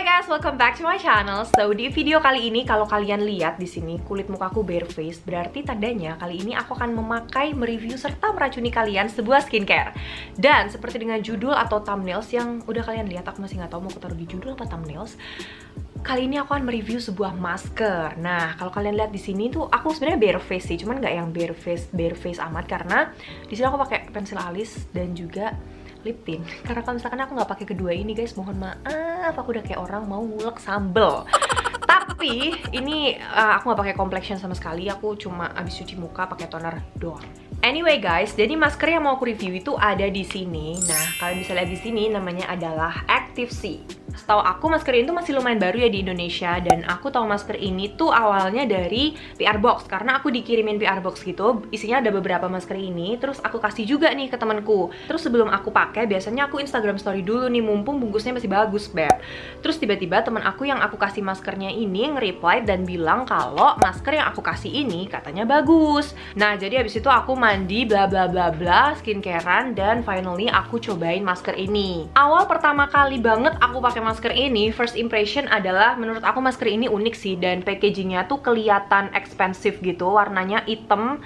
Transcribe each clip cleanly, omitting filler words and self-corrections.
Hai guys, welcome back to my channel. So di video kali ini, kalau kalian lihat di sini kulit mukaku bare face, berarti tandanya kali ini aku akan mereview serta meracuni kalian sebuah skincare. Dan seperti dengan judul atau thumbnails yang udah kalian lihat, aku masih nggak tahu mau aku taruh di judul apa thumbnails. Kali ini aku akan mereview sebuah masker. Nah, kalau kalian lihat di sini tuh aku sebenarnya bare face sih, cuman nggak yang bare face amat karena di sini aku pakai pensil alis dan juga lip tint. Karena kalau misalkan aku nggak pakai kedua ini guys, mohon maaf, aku udah kayak orang mau ngulek sambel. Tapi ini aku nggak pakai complexion sama sekali, aku cuma abis cuci muka pakai toner doang. Anyway guys, jadi masker yang mau aku review itu ada di sini. Nah, kalian bisa lihat di sini namanya adalah Active C. Setahu aku masker ini tuh masih lumayan baru ya di Indonesia, dan aku tahu masker ini tuh awalnya dari PR Box karena aku dikirimin PR Box gitu. Isinya ada beberapa masker ini, terus aku kasih juga nih ke temanku. Terus sebelum aku pakai, biasanya aku Instagram story dulu nih mumpung bungkusnya masih bagus, beb. Terus tiba-tiba teman aku yang aku kasih maskernya ini nge-reply dan bilang kalau masker yang aku kasih ini katanya bagus. Nah, jadi habis itu aku mandi bla bla bla bla, skincarean, dan finally aku cobain masker ini. Awal pertama kali banget aku pakai masker ini, first impression adalah menurut aku masker ini unik sih, dan packagingnya tuh kelihatan expensive gitu, warnanya hitam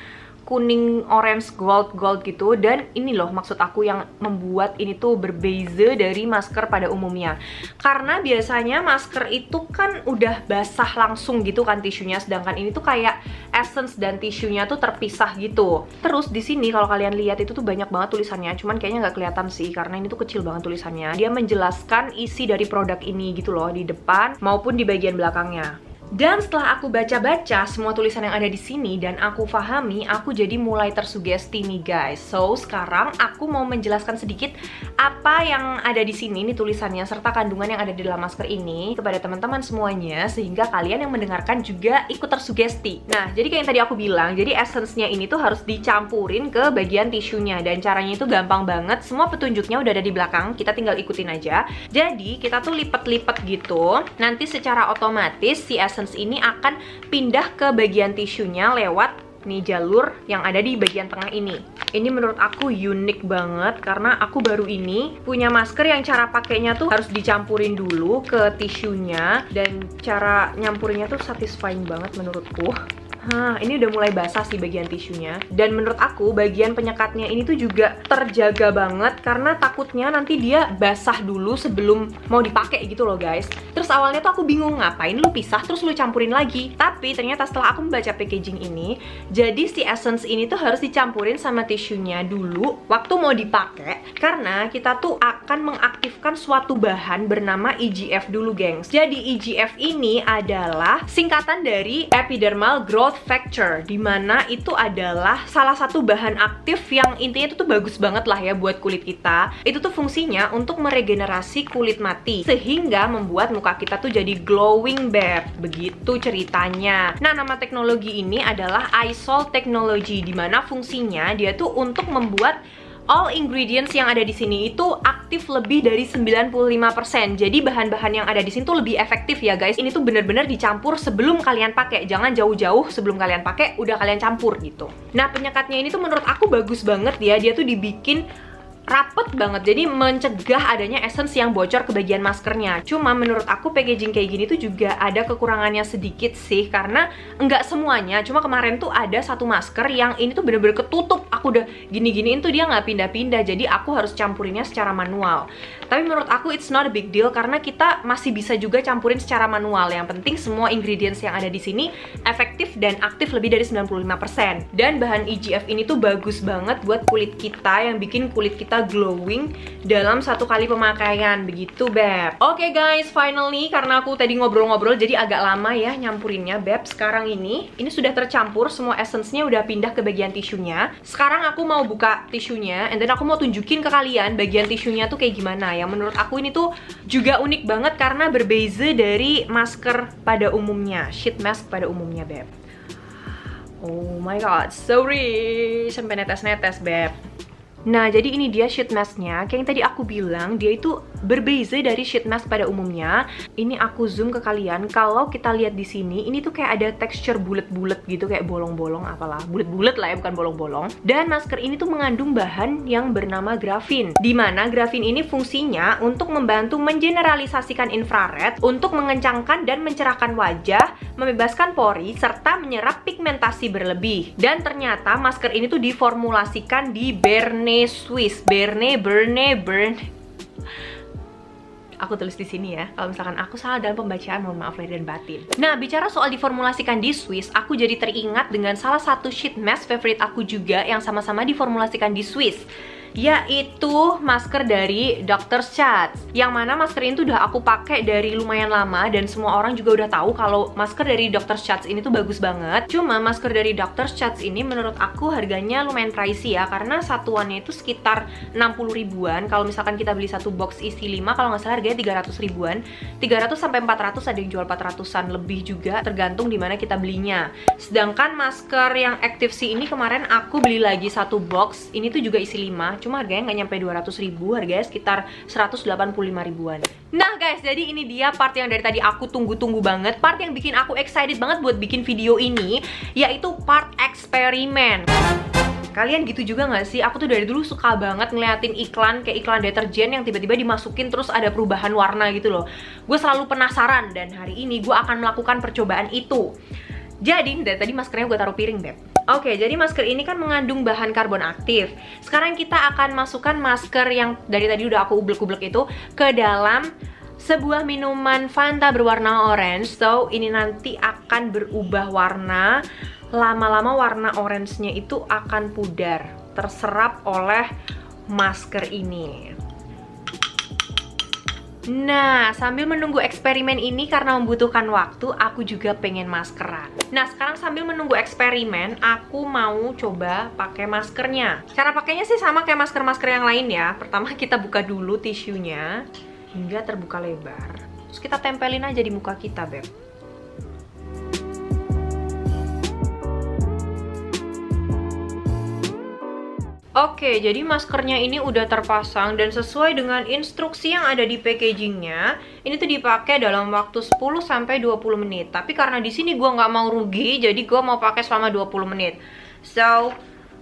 kuning, orange, gold gitu. Dan ini loh maksud aku yang membuat ini tuh berbeza dari masker pada umumnya, karena biasanya masker itu kan udah basah langsung gitu kan tisunya, sedangkan ini tuh kayak essence dan tisunya tuh terpisah gitu. Terus di sini kalau kalian lihat itu tuh banyak banget tulisannya, cuman kayaknya nggak kelihatan sih karena ini tuh kecil banget tulisannya. Dia menjelaskan isi dari produk ini gitu loh di depan maupun di bagian belakangnya. Dan setelah aku baca-baca semua tulisan yang ada di sini dan aku pahami, aku jadi mulai tersugesti nih guys. So, sekarang aku mau menjelaskan sedikit apa yang ada di sini nih tulisannya serta kandungan yang ada di dalam masker ini kepada teman-teman semuanya, sehingga kalian yang mendengarkan juga ikut tersugesti. Nah, jadi kayak yang tadi aku bilang, jadi essence-nya ini tuh harus dicampurin ke bagian tisunya, dan caranya itu gampang banget. Semua petunjuknya udah ada di belakang, kita tinggal ikutin aja. Jadi, kita tuh lipet-lipet gitu. Nanti secara otomatis si essence ini akan pindah ke bagian tisunya lewat nih jalur yang ada di bagian tengah ini. Ini menurut aku unik banget karena aku baru ini punya masker yang cara pakainya tuh harus dicampurin dulu ke tisunya, dan cara nyampurinnya tuh satisfying banget menurutku. Ini udah mulai basah sih bagian tisunya, dan menurut aku bagian penyekatnya ini tuh juga terjaga banget karena takutnya nanti dia basah dulu sebelum mau dipakai gitu loh guys. Terus awalnya tuh aku bingung ngapain lu pisah terus lu campurin lagi, tapi ternyata setelah aku membaca packaging ini, jadi si essence ini tuh harus dicampurin sama tisunya dulu waktu mau dipakai, karena kita tuh akan mengaktifkan suatu bahan bernama EGF dulu gengs. Jadi EGF ini adalah singkatan dari epidermal growth factor, dimana itu adalah salah satu bahan aktif yang intinya itu tuh bagus banget lah ya buat kulit kita. Itu tuh fungsinya untuk meregenerasi kulit mati sehingga membuat muka kita tuh jadi glowing beb. Begitu ceritanya. Nah, nama teknologi ini adalah iSol Technology, dimana fungsinya dia tuh untuk membuat all ingredients yang ada di sini itu aktif lebih dari 95%. Jadi bahan-bahan yang ada di sini tuh lebih efektif ya guys. Ini tuh bener-bener dicampur sebelum kalian pakai. Jangan jauh-jauh sebelum kalian pakai udah kalian campur gitu. Nah, penyekatnya ini tuh menurut aku bagus banget ya. Dia tuh dibikin rapet banget, jadi mencegah adanya essence yang bocor ke bagian maskernya. Cuma menurut aku packaging kayak gini tuh juga ada kekurangannya sedikit sih, karena enggak semuanya. Cuma kemarin tuh ada satu masker yang ini tuh bener-bener ketutup. Aku udah gini-giniin tuh dia nggak pindah-pindah, jadi aku harus campurinnya secara manual. Tapi menurut aku it's not a big deal karena kita masih bisa juga campurin secara manual. Yang penting semua ingredients yang ada di sini efektif dan aktif lebih dari 95%. Dan bahan EGF ini tuh bagus banget buat kulit kita, yang bikin kulit kita glowing dalam satu kali pemakaian. Begitu beb. Oke guys, finally karena aku tadi ngobrol-ngobrol jadi agak lama ya nyampurinnya beb. Sekarang ini sudah tercampur, semua essence-nya udah pindah ke bagian tisunya. Sekarang aku mau buka tisunya, and then aku mau tunjukin ke kalian bagian tisunya tuh kayak gimana. Yang menurut aku ini tuh juga unik banget karena berbeza dari masker pada umumnya, sheet mask pada umumnya beb. Oh my god, sorry, sampai netes-netes beb. Nah, jadi ini dia sheet masknya. Kayak yang tadi aku bilang, dia itu berbeza dari sheet mask pada umumnya. Ini aku zoom ke kalian. Kalau kita lihat di sini, ini tuh kayak ada texture bulat-bulat gitu, kayak bolong-bolong apalah, bulat-bulat lah ya, bukan bolong-bolong. Dan masker ini tuh mengandung bahan yang bernama grafin, dimana grafin ini fungsinya untuk membantu mengeneralisasikan infrared, untuk mengencangkan dan mencerahkan wajah, membebaskan pori, serta menyerap pigmentasi berlebih. Dan ternyata masker ini tuh diformulasikan di Berne, Swiss. Berne. Aku tulis di sini ya, kalau misalkan aku salah dalam pembacaan, mohon maaf lahir dan batin. Nah, bicara soal diformulasikan di Swiss, aku jadi teringat dengan salah satu sheet mask favorit aku juga yang sama-sama diformulasikan di Swiss, yaitu masker dari Dr. Schatz. Yang mana masker ini tuh udah aku pakai dari lumayan lama, dan semua orang juga udah tahu kalau masker dari Dr. Schatz ini tuh bagus banget. Cuma masker dari Dr. Schatz ini menurut aku harganya lumayan pricey ya, karena satuannya itu sekitar 60 ribuan. Kalau misalkan kita beli satu box isi 5, kalau nggak salah harganya 300 ribuan. 300 sampai 400, ada yang jual 400-an lebih juga, tergantung di mana kita belinya. Sedangkan masker yang Active C ini kemarin aku beli lagi satu box, ini tuh juga isi 5, cuma harganya nggak nyampe 200 ribu, harganya sekitar 185 ribuan. Nah guys, jadi ini dia part yang dari tadi aku tunggu-tunggu banget, part yang bikin aku excited banget buat bikin video ini, yaitu part eksperimen. Kalian gitu juga gak sih? Aku tuh dari dulu suka banget ngeliatin iklan, kayak iklan deterjen yang tiba-tiba dimasukin terus ada perubahan warna gitu loh. Gue selalu penasaran, dan hari ini gue akan melakukan percobaan itu. Jadi, dari tadi maskernya gue taruh piring, Beb. Oke, jadi masker ini kan mengandung bahan karbon aktif. Sekarang kita akan masukkan masker yang dari tadi udah aku ublek-ublek itu ke dalam sebuah minuman Fanta berwarna orange. So, ini nanti akan berubah warna. Lama-lama warna orange-nya itu akan pudar, terserap oleh masker ini. Nah, sambil menunggu eksperimen ini karena membutuhkan waktu, aku juga pengen maskeran. Nah, sekarang sambil menunggu eksperimen, aku mau coba pakai maskernya. Cara pakainya sih sama kayak masker-masker yang lain ya. Pertama kita buka dulu tisunya hingga terbuka lebar. Terus kita tempelin aja di muka kita, Beb. Oke, jadi maskernya ini udah terpasang dan sesuai dengan instruksi yang ada di packagingnya, ini tuh dipakai dalam waktu 10-20 menit. Tapi karena di sini gue nggak mau rugi, jadi gue mau pakai selama 20 menit. So,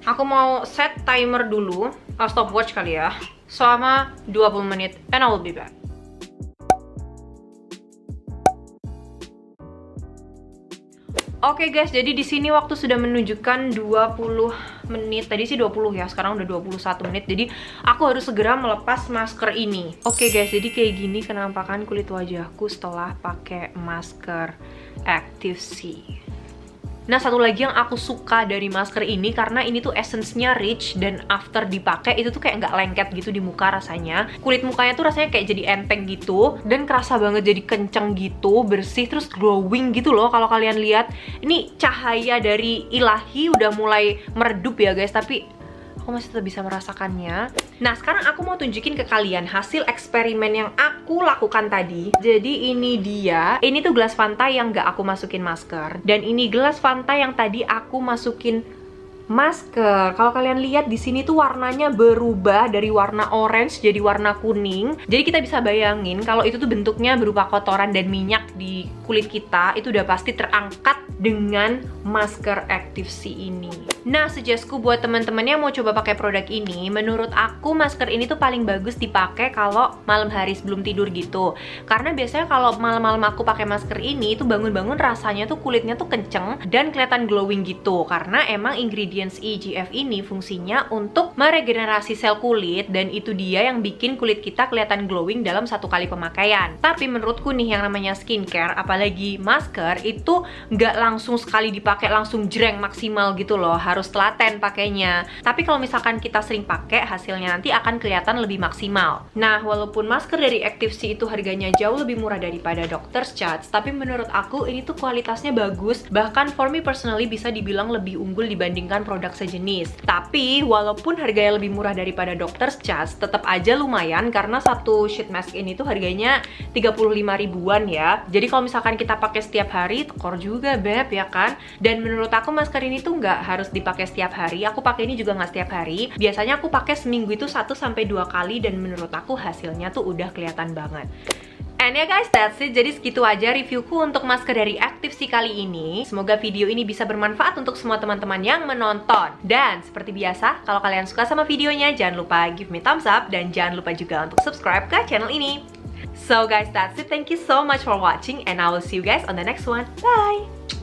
aku mau set timer dulu, stopwatch kali ya, selama 20 menit, and I will be back. Oke guys, jadi di sini waktu sudah menunjukkan 20 menit. Tadi sih 20 ya, sekarang udah 21 menit. Jadi aku harus segera melepas masker ini. Oke guys, jadi kayak gini penampakan kulit wajahku setelah pakai masker Active C. Nah, satu lagi yang aku suka dari masker ini karena ini tuh essence-nya rich, dan after dipakai itu tuh kayak nggak lengket gitu di muka rasanya. Kulit mukanya tuh rasanya kayak jadi enteng gitu, dan kerasa banget jadi kenceng gitu, bersih, terus glowing gitu loh. Kalau kalian lihat, ini cahaya dari ilahi udah mulai meredup ya guys, tapi aku masih tetap bisa merasakannya. Nah, sekarang aku mau tunjukin ke kalian hasil eksperimen yang aku lakukan tadi. Jadi ini dia. Ini tuh gelas Fanta yang gak aku masukin masker. Dan ini gelas Fanta yang tadi aku masukin masker. Kalau kalian lihat di sini tuh warnanya berubah dari warna orange jadi warna kuning. Jadi kita bisa bayangin kalau itu tuh bentuknya berupa kotoran dan minyak di kulit kita, itu udah pasti terangkat dengan masker Active C ini. Nah, suggestku buat teman-teman yang mau coba pakai produk ini, menurut aku masker ini tuh paling bagus dipakai kalau malam hari sebelum tidur gitu. Karena biasanya kalau malam-malam aku pakai masker ini, itu bangun-bangun rasanya tuh kulitnya tuh kenceng dan kelihatan glowing gitu. Karena emang ingredients EGF ini fungsinya untuk meregenerasi sel kulit, dan itu dia yang bikin kulit kita kelihatan glowing dalam satu kali pemakaian. Tapi menurutku nih, yang namanya skincare, apalagi masker, itu nggak langsung sekali dipakai langsung jreng maksimal gitu loh, harus telaten pakainya. Tapi kalau misalkan kita sering pakai, hasilnya nanti akan kelihatan lebih maksimal. Nah, walaupun masker dari Active C itu harganya jauh lebih murah daripada Dr. Schatz, tapi menurut aku ini tuh kualitasnya bagus, bahkan for me personally bisa dibilang lebih unggul dibandingkan produk sejenis. Tapi walaupun harganya lebih murah daripada Dr. Schatz, tetap aja lumayan karena satu sheet mask ini tuh harganya 35 ribuan ya. Jadi kalau misalkan kita pakai setiap hari, tekor juga Beb, ya kan? Dan menurut aku masker ini tuh nggak harus dipakai dipakai setiap hari. Aku pakai ini juga nggak setiap hari. Biasanya aku pakai seminggu itu 1-2 kali dan menurut aku hasilnya tuh udah kelihatan banget. And ya guys, that's it. Jadi segitu aja reviewku untuk masker dari Active See kali ini. Semoga video ini bisa bermanfaat untuk semua teman-teman yang menonton. Dan seperti biasa, kalau kalian suka sama videonya, jangan lupa give me thumbs up dan jangan lupa juga untuk subscribe ke channel ini. So guys, that's it. Thank you so much for watching and I will see you guys on the next one. Bye!